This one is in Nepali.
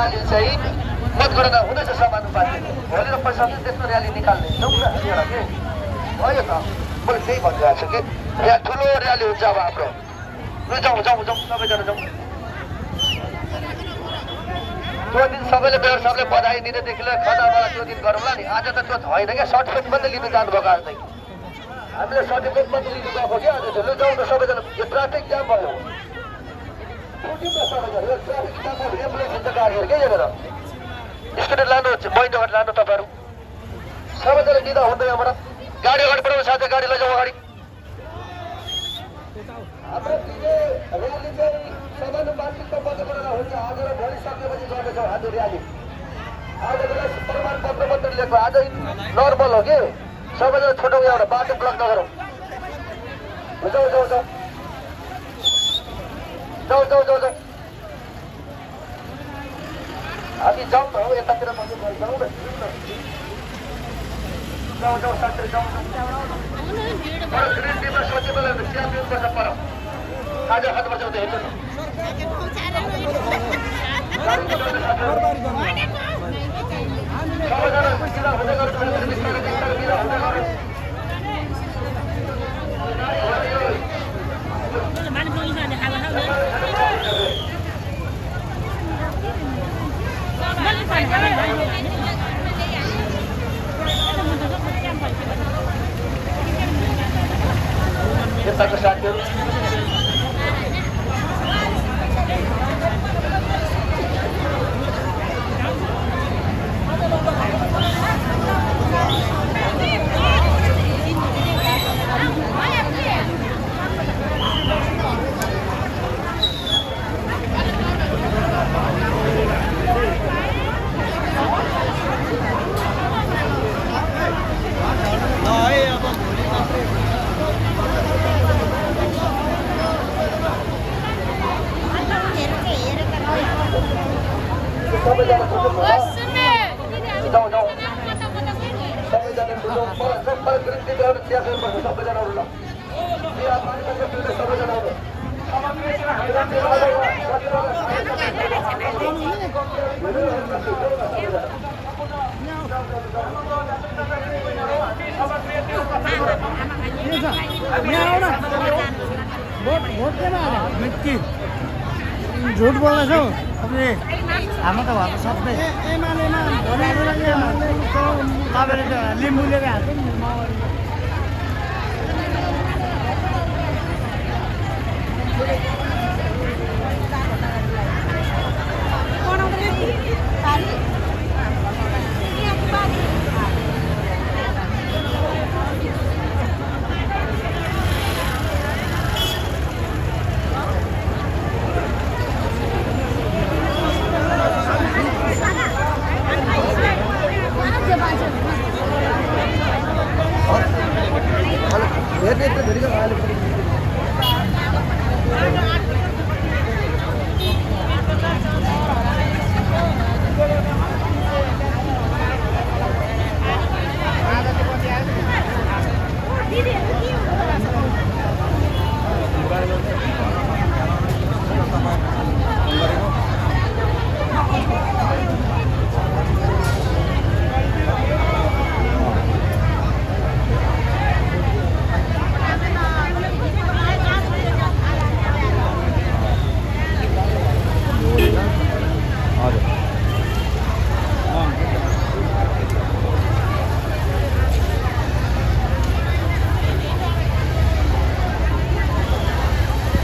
र्याली चाहिँ मतगणना हुँदैछ समानुपातिक भोलि र पैसाले त्यसमा र्याली निकाल्ने छौँ न एउटा के भयो त मैले त्यही भनिरहेको छु कि यहाँ ठुलो र्याली हुन्छ अब हाम्रो जाउँ जाउँ जाउँ सबैजना जाउँ त्यो दिन सबैले मेयर साहबले बधाई दिनेदेखि लिएर खदाबाट त्यो दिन गरौँला नि आज त त्यो होइन क्या सर्टिफिकेट मात्रै लिनु जानुभएको आज चाहिँ हामीले सर्टिफिकेट मात्रै लिनु गएको क्या आज चाहिँ जाउँ न सबैजना यो ट्राफिक जाम भयो ट्राफिक जाम भयो एम्बुलेन्स हुन्छ गाडीहरू के हेरेर स्टुडेन्ट लानु बैन्डबाट लानु तपाईँहरू सबैजना दिँदा हुँदैन यहाँबाट गाडी अगाडि बढाउनु साथै गाडी लैजाउँ अगाडि हाम्रो र्याली चाहिँ समानुपातिकको मतगणना हुन्छ आज र भोलि सकेपछि गर्नेछौँ आज र्याली आज बेला प्रमाणपत्र मात्रै लिएको आज नर्मल हो कि सबैजना छोटो एउटा बाटो ब्लक नगरौँ जाउँ जाउँ जाउँ जाउँ जाउँ जाउँ जाउँ हामी जाउँ न हौ यतातिर जाउँ न जाउँ जाउँ साथी जाउँ ग्रिन टीमा सोचे बेला चिया पिउनुपर्छ पर आज हात बजाउँदै हेर्नु सबैजना बिदा हुँदै गर्छ बिदा हुँदै गर्छ यताको साथीहरू झुट बोल्दैछौ तपाईँ हाम्रो त भएको सबै तपाईँले त लिम्बू लिएर हाल्छ नि